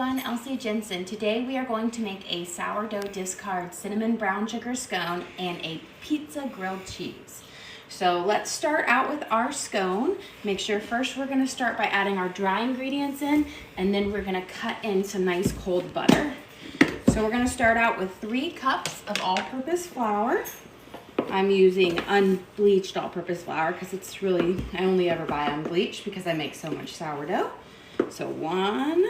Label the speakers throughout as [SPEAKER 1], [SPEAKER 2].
[SPEAKER 1] everyone, Elsie Jensen. Today we are going to make a sourdough discard cinnamon brown sugar scone and a pizza grilled cheese. So let's start out with our scone. Make sure first we're going to start by adding our dry ingredients in, and then we're going to cut in some nice cold butter. So we're going to start out with 3 cups of all-purpose flour. I'm using unbleached all-purpose flour because it's really, I only ever buy unbleached because I make so much sourdough. So 1,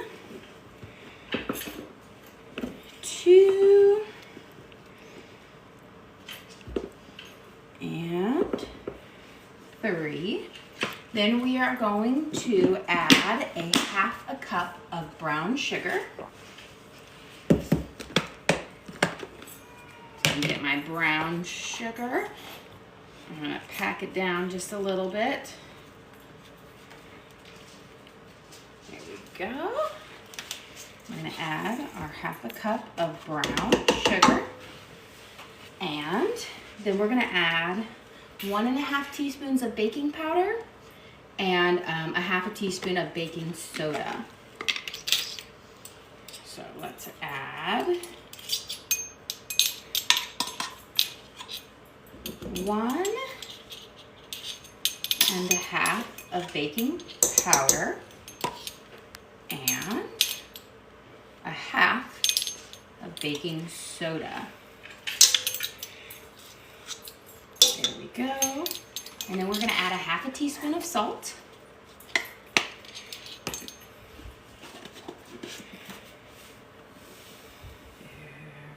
[SPEAKER 1] 2, and 3. Then we are going to add a ½ a cup of brown sugar. So get my brown sugar. I'm going to pack it down just a little bit. There we go. I'm going to add our ½ a cup of brown sugar. And then we're going to add 1½ teaspoons of baking powder and a ½ teaspoon of baking soda. So let's add 1½ of baking powder and a ½ of baking soda. There we go. And then we're going to add a ½ teaspoon of salt. There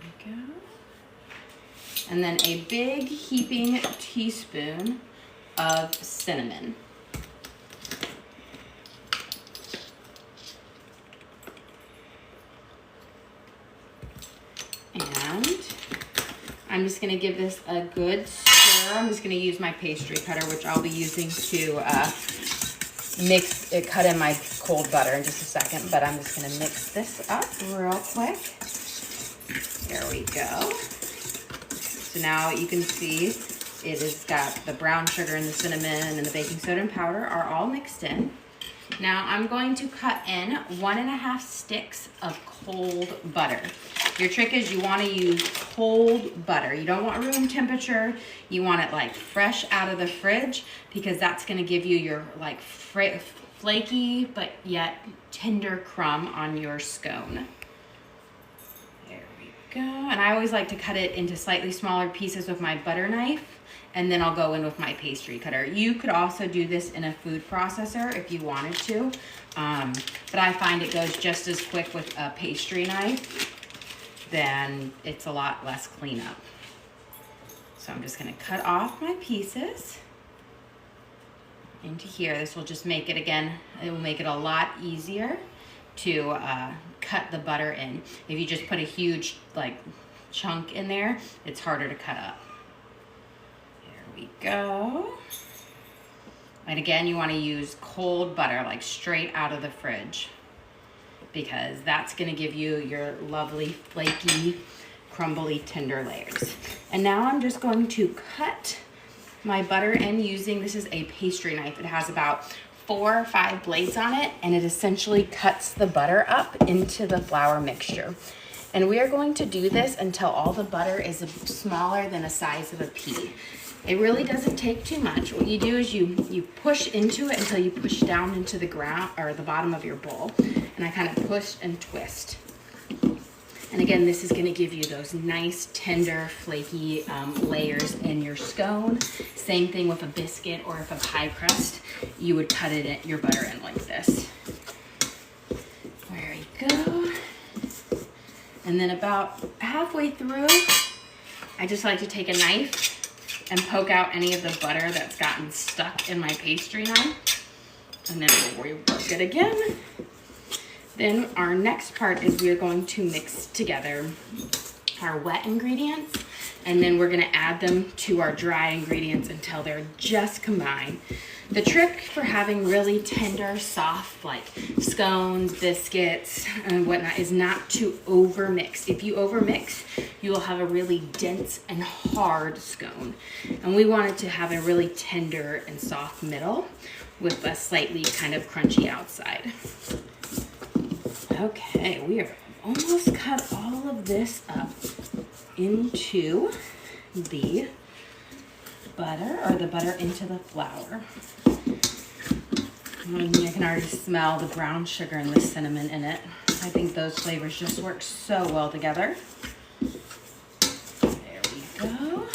[SPEAKER 1] we go. And then a big heaping teaspoon of cinnamon. And I'm just going to give this a good stir. I'm just going to use my pastry cutter, which I'll be using to cut in my cold butter in just a second. But I'm just going to mix this up real quick. There we go. So now you can see it has got the brown sugar and the cinnamon and the baking soda and powder are all mixed in. Now I'm going to cut in 1½ sticks of cold butter. Your trick is you want to use cold butter. You don't want room temperature. You want it like fresh out of the fridge because that's going to give you your like flaky but yet tender crumb on your scone. There we go. And I always like to cut it into slightly smaller pieces with my butter knife, and then I'll go in with my pastry cutter. You could also do this in a food processor if you wanted to, but I find it goes just as quick with a pastry knife. Then it's a lot less cleanup. So I'm just going to cut off my pieces into here. This will just make it, again, it will make it a lot easier to cut the butter in. If you just put a huge like chunk in there, it's harder to cut up. There we go. And again, you want to use cold butter, like straight out of the fridge, because that's going to give you your lovely flaky, crumbly, tender layers. And now I'm just going to cut my butter in using, this is a pastry knife. It has about 4 or 5 blades on it, and it essentially cuts the butter up into the flour mixture. And we are going to do this until all the butter is smaller than the size of a pea. It really doesn't take too much. What you do is you push into it until you push down into the ground or the bottom of your bowl. And I kind of push and twist. And again, this is going to give you those nice, tender, flaky layers in your scone. Same thing with a biscuit or if a pie crust, you would cut it in, your butter in like this. There you go. And then about halfway through, I just like to take a knife and poke out any of the butter that's gotten stuck in my pastry knife. And then we'll rework it again. Then our next part is we're going to mix together our wet ingredients, and then we're gonna add them to our dry ingredients until they're just combined. The trick for having really tender, soft, like scones, biscuits, and whatnot is not to overmix. If you overmix, you will have a really dense and hard scone. And we want it to have a really tender and soft middle with a slightly kind of crunchy outside. Okay, we are almost cut all of this up into the butter, or the butter into the flour. And you can already smell the brown sugar and the cinnamon in it. I think those flavors just work so well together. There we go.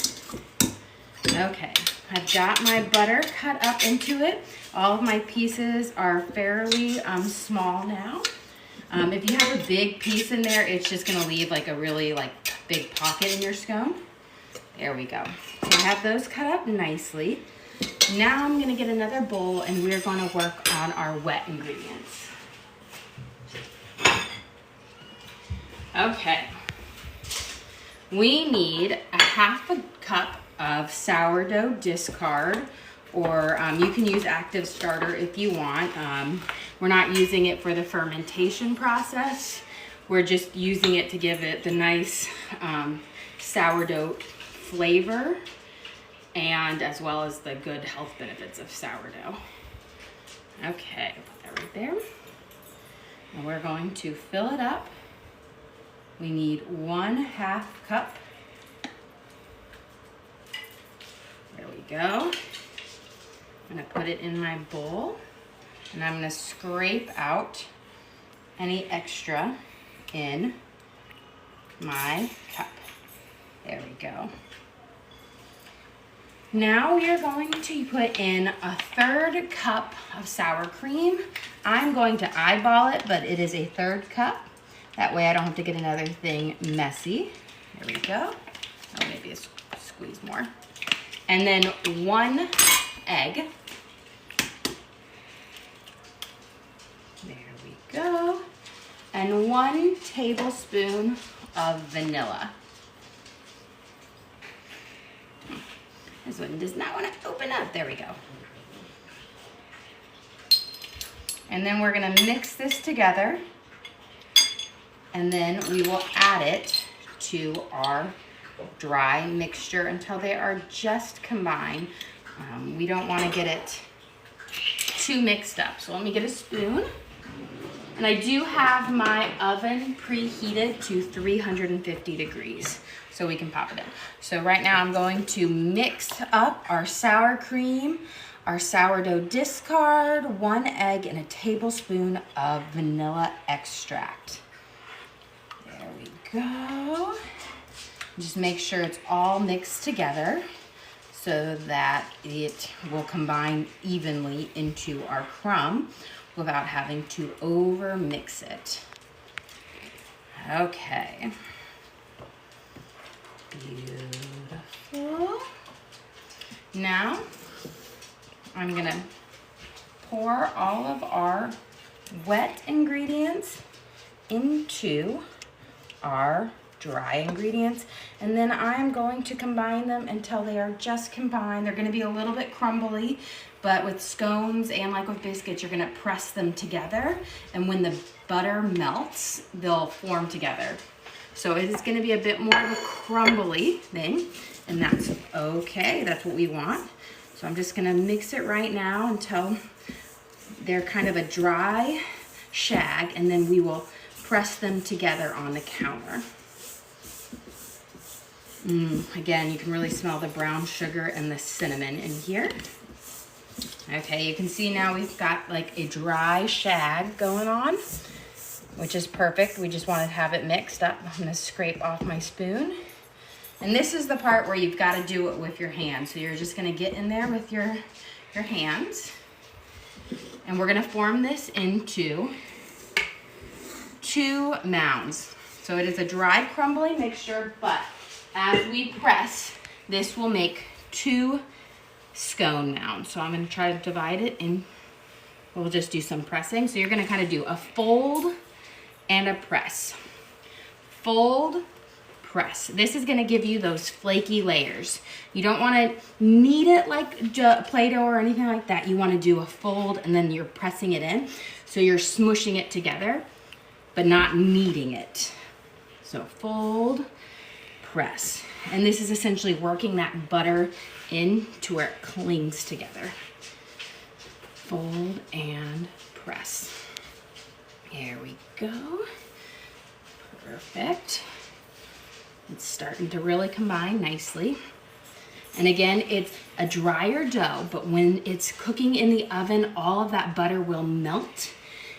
[SPEAKER 1] Okay, I've got my butter cut up into it. All of my pieces are fairly small now. If you have a big piece in there, it's just gonna leave like a really big pocket in your scone. There we go. So I have those cut up nicely. Now I'm gonna get another bowl and we're gonna work on our wet ingredients. Okay. We need a 1/2 cup of sourdough discard, or you can use active starter if you want. We're not using it for the fermentation process. We're just using it to give it the nice sourdough flavor, and as well as the good health benefits of sourdough. Okay, put that right there. And we're going to fill it up. We need 1/2 cup. There we go. I'm gonna put it in my bowl, and I'm gonna scrape out any extra in my cup. There we go. Now we are going to put in 1/3 cup of sour cream. I'm going to eyeball it, but it is 1/3 cup. That way I don't have to get another thing messy. There we go. Oh, maybe squeeze more. And then 1 egg. There we go. And 1 tablespoon of vanilla. This one does not want to open up. There we go. And then we're going to mix this together. And then we will add it to our dry mixture until they are just combined. We don't want to get it too mixed up. So let me get a spoon. And I do have my oven preheated to 350 degrees. So we can pop it in. So right now I'm going to mix up our sour cream, our sourdough discard, 1 egg, and a tablespoon of vanilla extract. There we go. Just make sure it's all mixed together so that it will combine evenly into our crumb without having to over mix it. Okay. Beautiful. Now I'm gonna pour all of our wet ingredients into our dry ingredients, and then I'm going to combine them until they are just combined. They're gonna be a little bit crumbly, but with scones and like with biscuits, you're gonna press them together, and when the butter melts, they'll form together. So it is gonna be a bit more of a crumbly thing, and that's okay, that's what we want. So I'm just gonna mix it right now until they're kind of a dry shag, and then we will press them together on the counter. Again, you can really smell the brown sugar and the cinnamon in here. Okay, you can see now we've got like a dry shag going on, which is perfect. We just want to have it mixed up. I'm gonna scrape off my spoon. And this is the part where you've got to do it with your hands. So you're just gonna get in there with your hands. And we're gonna form this into 2 mounds. So it is a dry, crumbly mixture, but as we press, this will make 2 scone mounds. So I'm gonna try to divide it, and we'll just do some pressing. So you're gonna kind of do a fold and a press. Fold, press. This is gonna give you those flaky layers. You don't wanna knead it like Play-Doh or anything like that. You wanna do a fold and then you're pressing it in. So you're smushing it together, but not kneading it. So fold, press. And this is essentially working that butter in to where it clings together. Fold and press. There we go. Perfect. It's starting to really combine nicely. And again, it's a drier dough, but when it's cooking in the oven, all of that butter will melt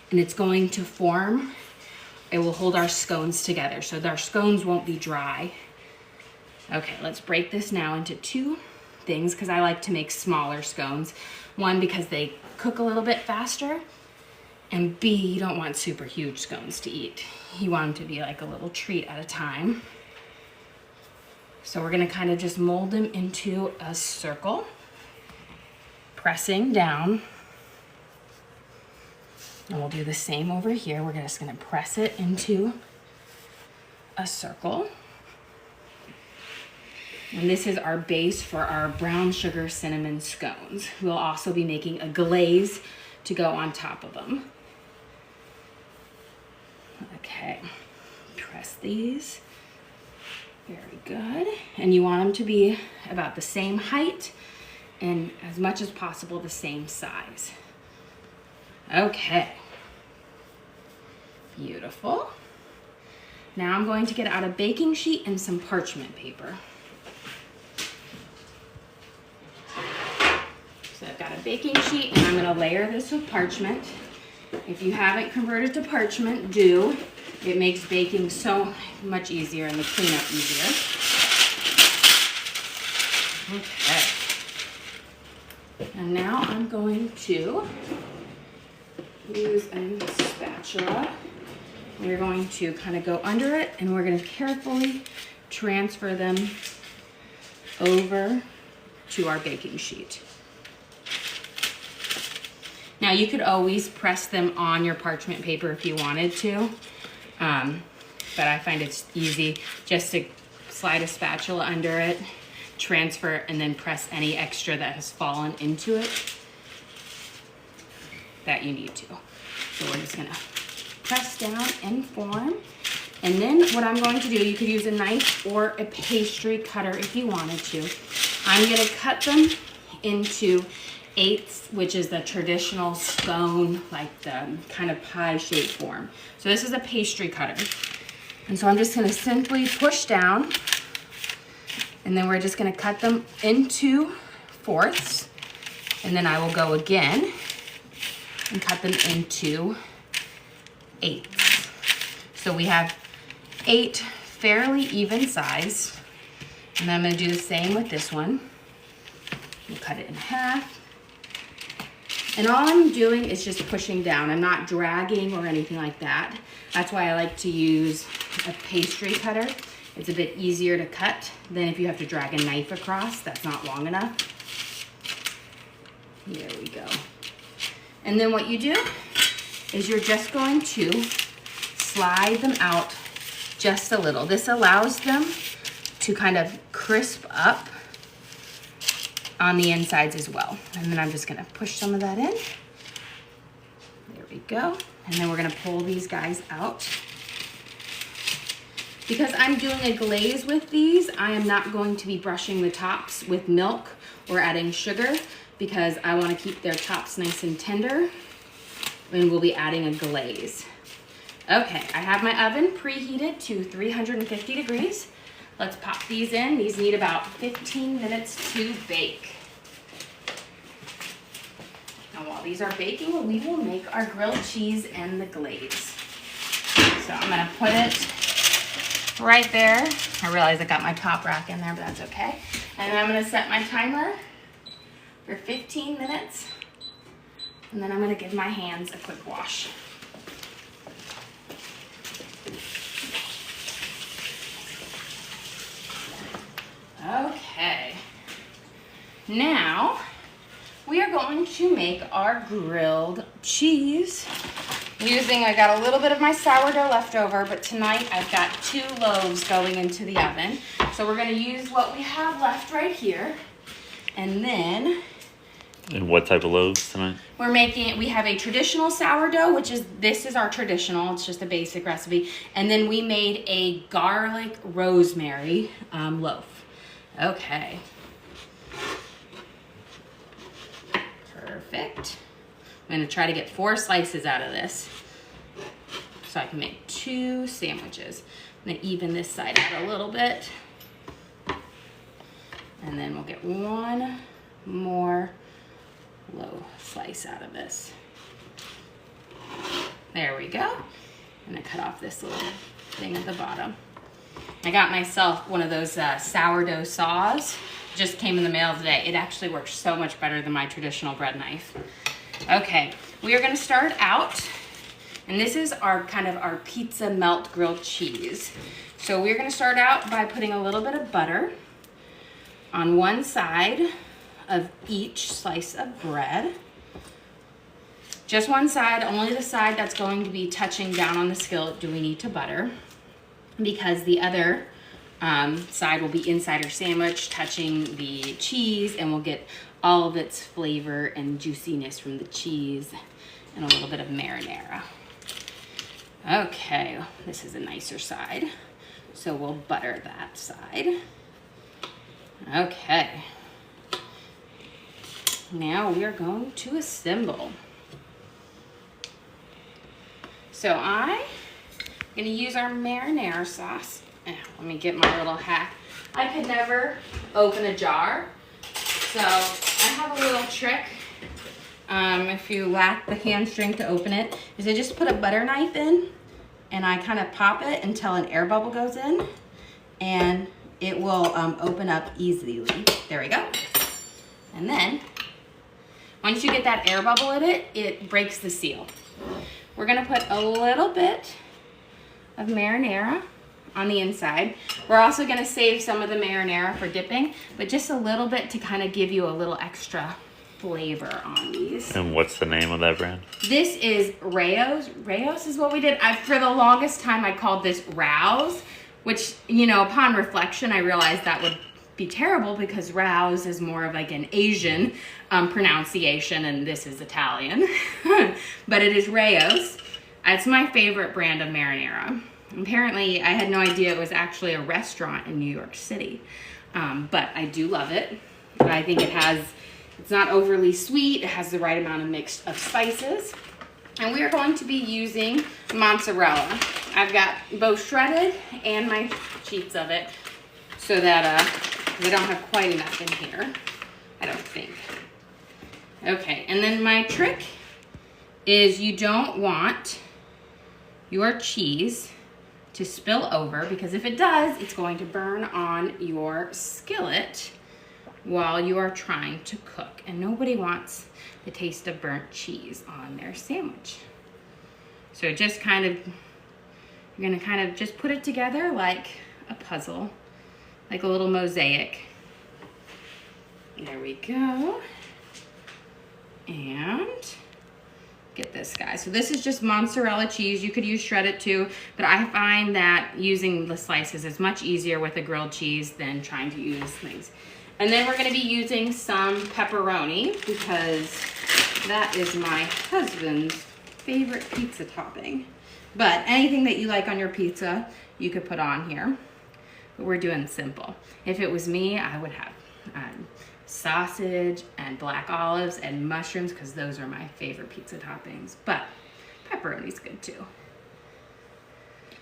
[SPEAKER 1] and it's going to form. It will hold our scones together, so our scones won't be dry. Okay, let's break this now into two things because I like to make smaller scones. One, because they cook a little bit faster, and B, you don't want super huge scones to eat. You want them to be like a little treat at a time. So we're gonna kind of just mold them into a circle, pressing down. And we'll do the same over here. We're just gonna press it into a circle. And this is our base for our brown sugar cinnamon scones. We'll also be making a glaze to go on top of them. Okay, press these. Very good. And you want them to be about the same height and as much as possible the same size. Okay. Beautiful. Now I'm going to get out a baking sheet and some parchment paper. So I've got a baking sheet and I'm going to layer this with parchment. If you haven't converted to parchment, do. It makes baking so much easier and the cleanup easier. Okay. And now I'm going to use a spatula. We're going to kind of go under it and we're going to carefully transfer them over to our baking sheet. Now you could always press them on your parchment paper if you wanted to, but I find it's easy just to slide a spatula under it, transfer, and then press any extra that has fallen into it that you need to. So we're just gonna press down and form. And then what I'm going to do, you could use a knife or a pastry cutter if you wanted to. I'm gonna cut them into eighths, which is the traditional scone, like the kind of pie shape form. So this is a pastry cutter. And so I'm just gonna simply push down, and then we're just gonna cut them into fourths. And then I will go again and cut them into eighths. So we have 8 fairly even size. And then I'm gonna do the same with this one. We'll cut it in half. And all I'm doing is just pushing down. I'm not dragging or anything like that. That's why I like to use a pastry cutter. It's a bit easier to cut than if you have to drag a knife across. That's not long enough. There we go. And then what you do is you're just going to slide them out just a little. This allows them to kind of crisp up on the insides as well. And then I'm just gonna push some of that in. There we go. And then we're gonna pull these guys out. Because I'm doing a glaze with these, I am not going to be brushing the tops with milk or adding sugar because I wanna keep their tops nice and tender, and we'll be adding a glaze. Okay, I have my oven preheated to 350 degrees. Let's pop these in. These need about 15 minutes to bake. Now while these are baking, we will make our grilled cheese and the glaze. So I'm gonna put it right there. I realize I got my top rack in there, but that's okay. And then I'm gonna set my timer for 15 minutes. And then I'm gonna give my hands a quick wash. Okay, now we are going to make our grilled cheese I got a little bit of my sourdough left over, but tonight I've got 2 loaves going into the oven. So we're gonna use what we have left right here. And then...
[SPEAKER 2] And what type of loaves tonight?
[SPEAKER 1] We have a traditional sourdough, this is our traditional, it's just a basic recipe. And then we made a garlic rosemary loaf. Okay. Perfect. I'm gonna try to get 4 slices out of this. so I can make 2 sandwiches. I'm gonna even this side out a little bit. And then we'll get 1 more low slice out of this. There we go. I'm gonna cut off this little thing at the bottom. I got myself one of those sourdough saws. Just came in the mail today. It actually works so much better than my traditional bread knife. Okay, we are gonna start out, and this is our kind of our pizza melt grilled cheese. So we're gonna start out by putting a little bit of butter on one side of each slice of bread. Just one side, only the side that's going to be touching down on the skillet do we need to butter, because the other side will be inside our sandwich touching the cheese, and we'll get all of its flavor and juiciness from the cheese and a little bit of marinara. Okay, this is a nicer side, so we'll butter that side. Okay, now we are going to assemble. So I'm gonna use our marinara sauce. Let me get my little hack. I could never open a jar, so I have a little trick. If you lack the hand strength to open it, is I just put a butter knife in and I kind of pop it until an air bubble goes in, and it will open up easily. There we go. And then once you get that air bubble in it, it breaks the seal. We're gonna put a little bit of marinara on the inside. We're also gonna save some of the marinara for dipping, but just a little bit to kind of give you a little extra flavor on these.
[SPEAKER 2] And what's the name of that brand?
[SPEAKER 1] This is Rao's. Rao's is what we did. For the longest time, I called this Rouse, which, you know, upon reflection, I realized that would be terrible because Rouse is more of like an Asian pronunciation, and this is Italian. But it is Rao's. It's my favorite brand of marinara. Apparently, I had no idea it was actually a restaurant in New York City. But I do love it. I think it's not overly sweet. It has the right amount of mix of spices. And we are going to be using mozzarella. I've got both shredded and my sheets of it, so that we don't have quite enough in here, I don't think. Okay, and then my trick is you don't want your cheese to spill over, because if it does, it's going to burn on your skillet while you are trying to cook. And nobody wants the taste of burnt cheese on their sandwich. So just kind of, you're gonna kind of just put it together like a puzzle, like a little mosaic. There we go. And get this, guy. So this is just mozzarella cheese. You could use shredded too, but I find that using the slices is much easier with a grilled cheese than trying to use things. And then we're gonna be using some pepperoni, because that is my husband's favorite pizza topping. But anything that you like on your pizza, you could put on here. But we're doing simple. If it was me, I would have sausage and black olives and mushrooms, because those are my favorite pizza toppings. But pepperoni's good too.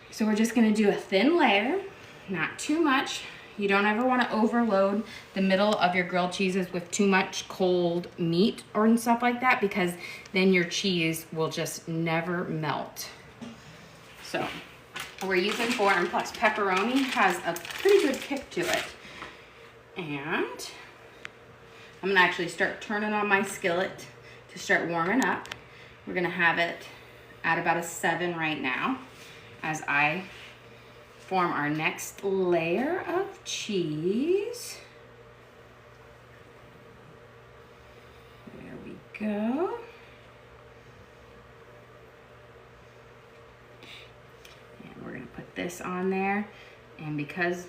[SPEAKER 1] So we're just gonna do a thin layer, not too much. You don't ever want to overload the middle of your grilled cheeses with too much cold meat or stuff like that, because then your cheese will just never melt. So we're using 4, and plus pepperoni has a pretty good kick to it. And I'm gonna actually start turning on my skillet to start warming up. We're gonna have it at about a 7 right now as I form our next layer of cheese. There we go. And we're gonna put this on there. And because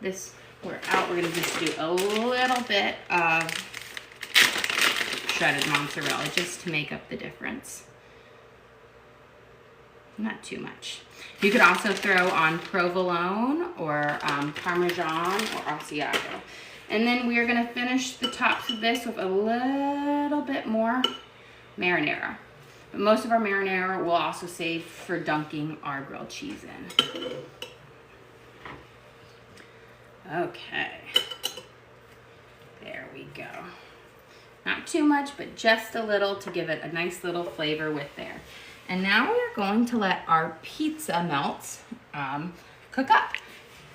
[SPEAKER 1] we're out, we're gonna just do a little bit of shredded mozzarella just to make up the difference. Not too much. You could also throw on provolone or Parmesan or Asiago. And then we are going to finish the tops of this with a little bit more marinara. But most of our marinara we'll also save for dunking our grilled cheese in. Okay. There we go. Not too much, but just a little to give it a nice little flavor with there. And now we're going to let our pizza melts cook up.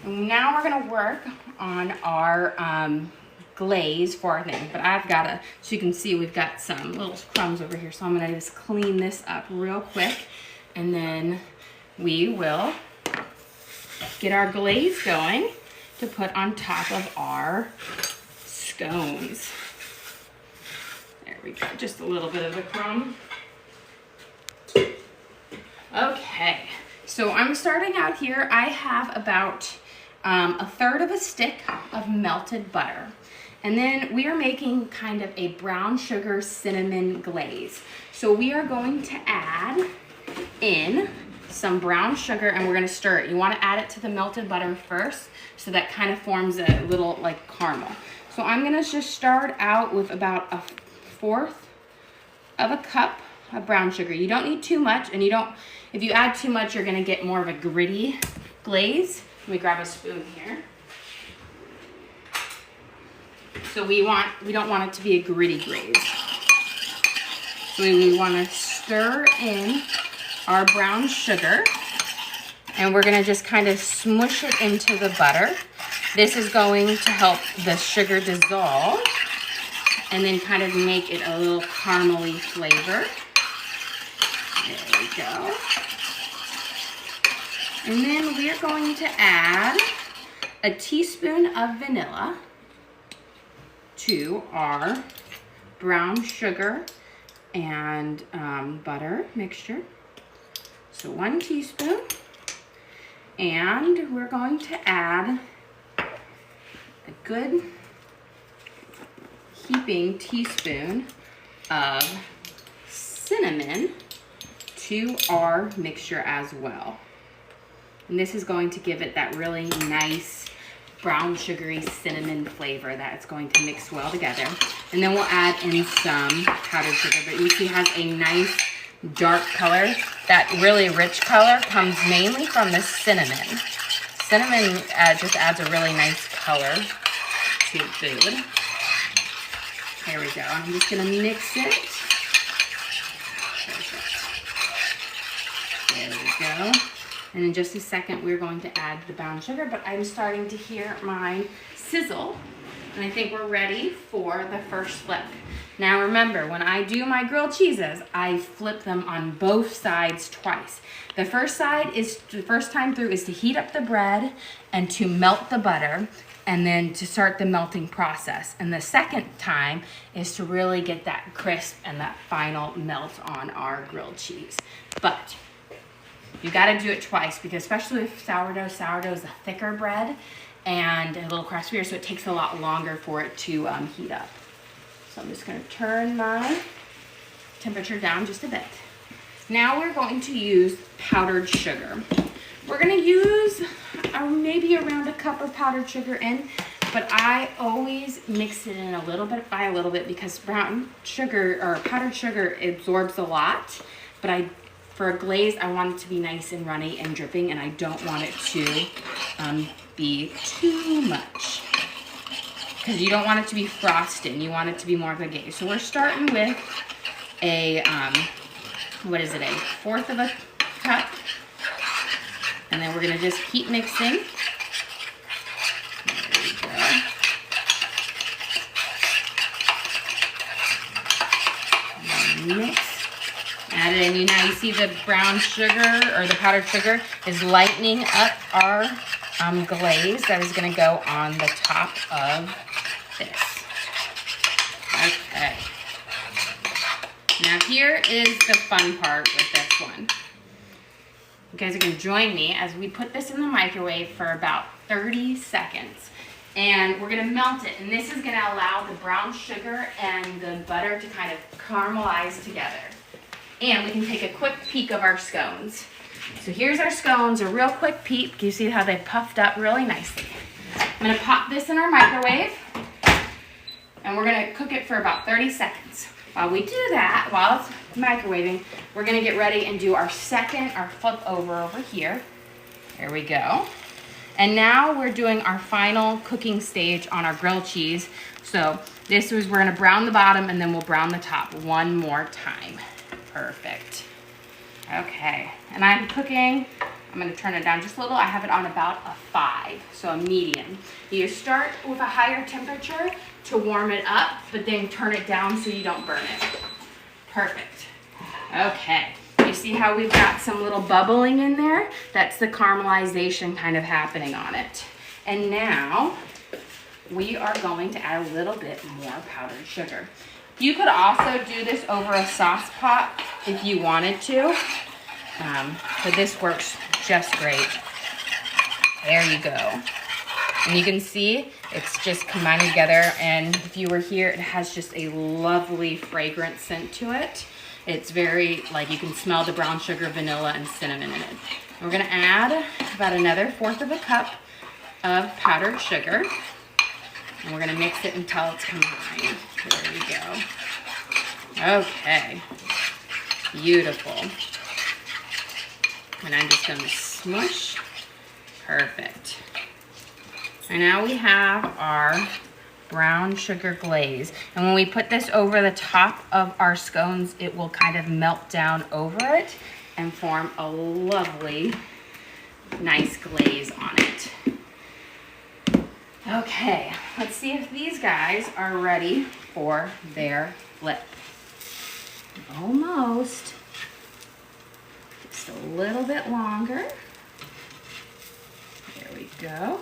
[SPEAKER 1] And now we're gonna work on our glaze for our thing. But I've got a, so you can see we've got some little crumbs over here. So I'm gonna just clean this up real quick. And then we will get our glaze going to put on top of our scones. There we go, just a little bit of a crumb. Okay, so I'm starting out here. I have about a third of a stick of melted butter. And then we are making kind of a brown sugar cinnamon glaze. So we are going to add in some brown sugar and we're gonna stir it. You wanna add it to the melted butter first so that kind of forms a little like caramel. So I'm gonna just start out with about 1/4 of a cup of brown sugar. You don't need too much, and if you add too much, you're gonna get more of a gritty glaze. Let me grab a spoon here. So we don't want it to be a gritty glaze. So we wanna stir in our brown sugar, and we're gonna just kind of smush it into the butter. This is going to help the sugar dissolve and then kind of make it a little caramely flavor. There we go. And then we are going to add a teaspoon of vanilla to our brown sugar and butter mixture. So 1 teaspoon. And we're going to add a good heaping teaspoon of cinnamon to our mixture as well. And this is going to give it that really nice brown sugary cinnamon flavor that it's going to mix well together. And then we'll add in some powdered sugar, but you see it has a nice dark color. That really rich color comes mainly from the cinnamon. Cinnamon just adds a really nice color to food. There we go. I'm just gonna mix it. Perfect. There we go. And in just a second, we're going to add the brown sugar, but I'm starting to hear mine sizzle, and I think we're ready for the first flip. Now remember, when I do my grilled cheeses, I flip them on both sides twice. The first time through is to heat up the bread and to melt the butter, and then to start the melting process. And the second time is to really get that crisp and that final melt on our grilled cheese. But you gotta do it twice, because especially with sourdough is a thicker bread and a little crispier, so it takes a lot longer for it to heat up. So I'm just gonna turn my temperature down just a bit. Now we're going to use powdered sugar. We're gonna use maybe around a cup of powdered sugar in, but I always mix it in a little bit by a little bit, because brown sugar or powdered sugar absorbs a lot, but for a glaze, I want it to be nice and runny and dripping, and I don't want it to be too much, because you don't want it to be frosting. You want it to be more of a glaze. So we're starting with a, what is it, 1/4 of a cup, and then we're gonna just keep mixing. There we go. Mix. Add it in. Now you see the brown sugar or the powdered sugar is lightening up our glaze that is going to go on the top of this. Okay. Now here is the fun part with this one. You guys are going to join me as we put this in the microwave for about 30 seconds. And we're going to melt it. And this is going to allow the brown sugar and the butter to kind of caramelize together. And we can take a quick peek of our scones. So here's our scones, a real quick peek. You see how they puffed up really nicely. I'm gonna pop this in our microwave, and we're gonna cook it for about 30 seconds. While we do that, while it's microwaving, we're gonna get ready and do our flip over here. There we go. And now we're doing our final cooking stage on our grilled cheese. So we're gonna brown the bottom and then we'll brown the top one more time. Perfect. Okay, and I'm gonna turn it down just a little. I have it on about a 5, so a medium. You start with a higher temperature to warm it up, but then turn it down so you don't burn it. Perfect. Okay. You see how we've got some little bubbling in there? That's the caramelization kind of happening on it. And now we are going to add a little bit more powdered sugar. You could also do this over a sauce pot if you wanted to, but this works just great. There you go. And you can see it's just combining together, and if you were here, it has just a lovely fragrant scent to it. It's very, like, you can smell the brown sugar, vanilla, and cinnamon in it. We're gonna add about another 1/4 of a cup of powdered sugar. And we're gonna mix it until it's combined. There we go. Okay, beautiful. And I'm just gonna smush. Perfect. And now we have our brown sugar glaze. And when we put this over the top of our scones, it will kind of melt down over it and form a lovely, nice glaze on it. Okay, let's see if these guys are ready for their flip. Almost. Just a little bit longer. There we go.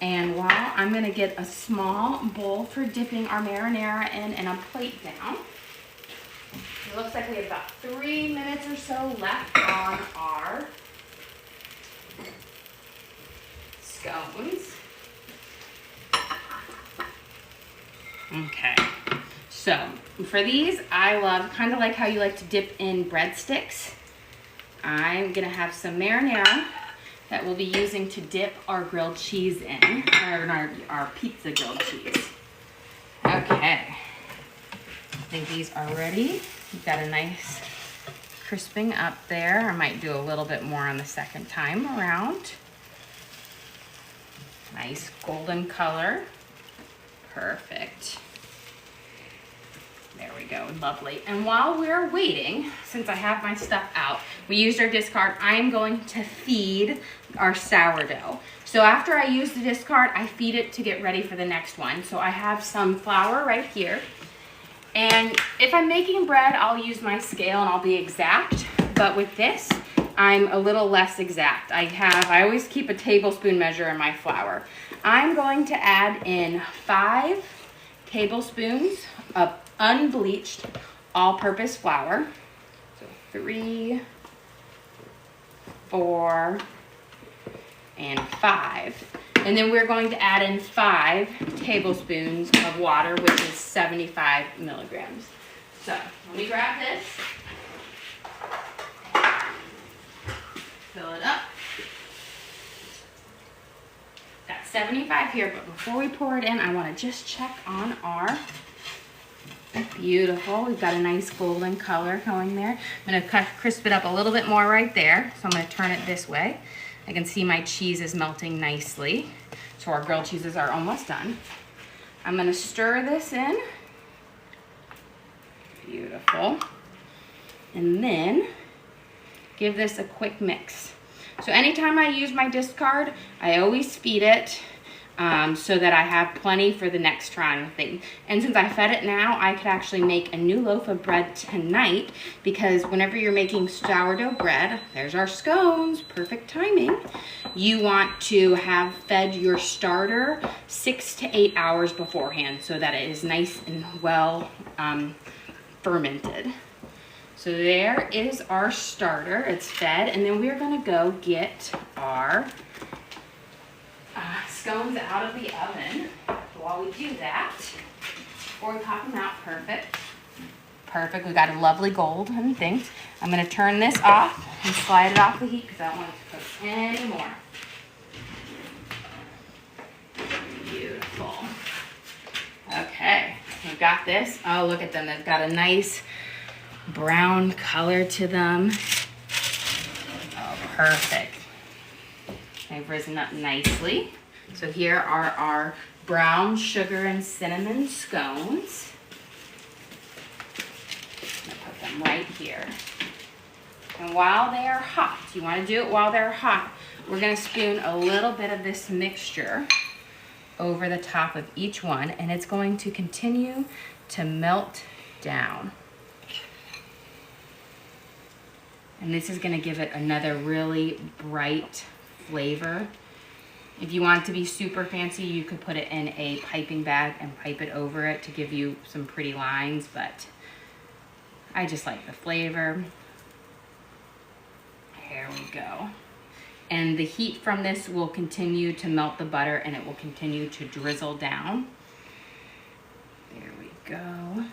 [SPEAKER 1] And while I'm gonna get a small bowl for dipping our marinara in and a plate down. It looks like we have about 3 minutes or so left on our scones. Okay, so for these, I love, kind of like how you like to dip in breadsticks. I'm gonna have some marinara that we'll be using to dip our grilled cheese in, or our pizza grilled cheese. Okay, I think these are ready. We've got a nice crisping up there. I might do a little bit more on the second time around. Nice golden color. Perfect. There we go, lovely. And while we're waiting, since I have my stuff out, we used our discard, I am going to feed our sourdough. So after I use the discard, I feed it to get ready for the next one. So I have some flour right here. And if I'm making bread, I'll use my scale and I'll be exact. But with this, I'm a little less exact. I always keep a tablespoon measure in my flour. I'm going to add in 5 tablespoons of unbleached all-purpose flour. So 3, 4, and 5. And then we're going to add in 5 tablespoons of water, which is 75 milligrams. So let me grab this. Fill it up. Got 75 here, but before we pour it in, I want to just check on our beautiful. We've got a nice golden color going there. I'm going to crisp it up a little bit more right there. So I'm going to turn it this way. I can see my cheese is melting nicely. So our grilled cheeses are almost done. I'm going to stir this in. Beautiful. And then give this a quick mix. So anytime I use my discard, I always feed it so that I have plenty for the next round of thing. And since I fed it now, I could actually make a new loaf of bread tonight, because whenever you're making sourdough bread, there's our scones, perfect timing. You want to have fed your starter 6 to 8 hours beforehand so that it is nice and well fermented. So there is our starter, it's fed, and then we're gonna go get our scones out of the oven. While we do that, before we pop them out, perfect. Perfect, we got a lovely golden things. I'm gonna turn this off and slide it off the heat because I don't want it to cook anymore. Beautiful. Okay, we've got this. Oh, look at them, they've got a nice brown color to them. Oh, perfect. They've risen up nicely. So here are our brown sugar and cinnamon scones. I'm gonna put them right here. And while they are hot, you want to do it while they're hot, we're going to spoon a little bit of this mixture over the top of each one, and it's going to continue to melt down. And this is going to give it another really bright flavor. If you want it to be super fancy, you could put it in a piping bag and pipe it over it to give you some pretty lines, but I just like the flavor. There we go. And the heat from this will continue to melt the butter, and it will continue to drizzle down. There we go.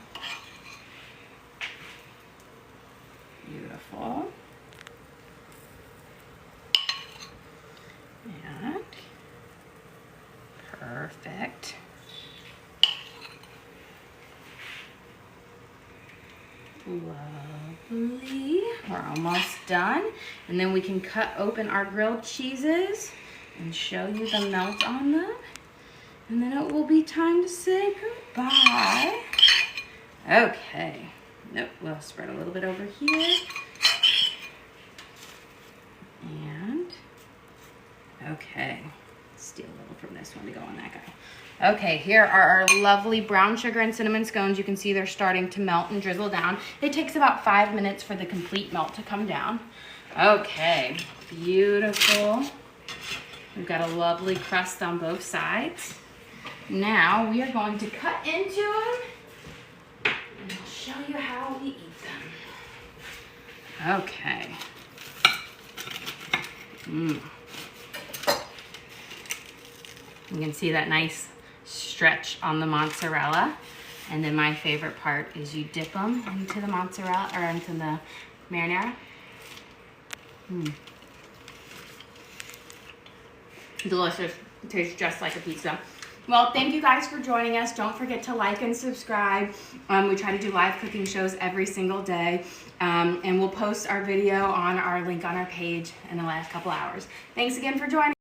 [SPEAKER 1] Beautiful. And perfect. Lovely. We're almost done. And then we can cut open our grilled cheeses and show you the melt on them. And then it will be time to say goodbye. Okay. Nope, we'll spread a little bit over here. And, okay. Steal a little from this one to go on that guy. Okay, here are our lovely brown sugar and cinnamon scones. You can see they're starting to melt and drizzle down. It takes about 5 minutes for the complete melt to come down. Okay, beautiful. We've got a lovely crust on both sides. Now we are going to cut into them, and I'll show you how we eat them. Okay. You can see that nice stretch on the mozzarella. And then my favorite part is you dip them into the mozzarella, or into the marinara. Delicious. It tastes just like a pizza. Well, thank you guys for joining us. Don't forget to like and subscribe. We try to do live cooking shows every single day. And we'll post our video on our link on our page in the last couple hours. Thanks again for joining.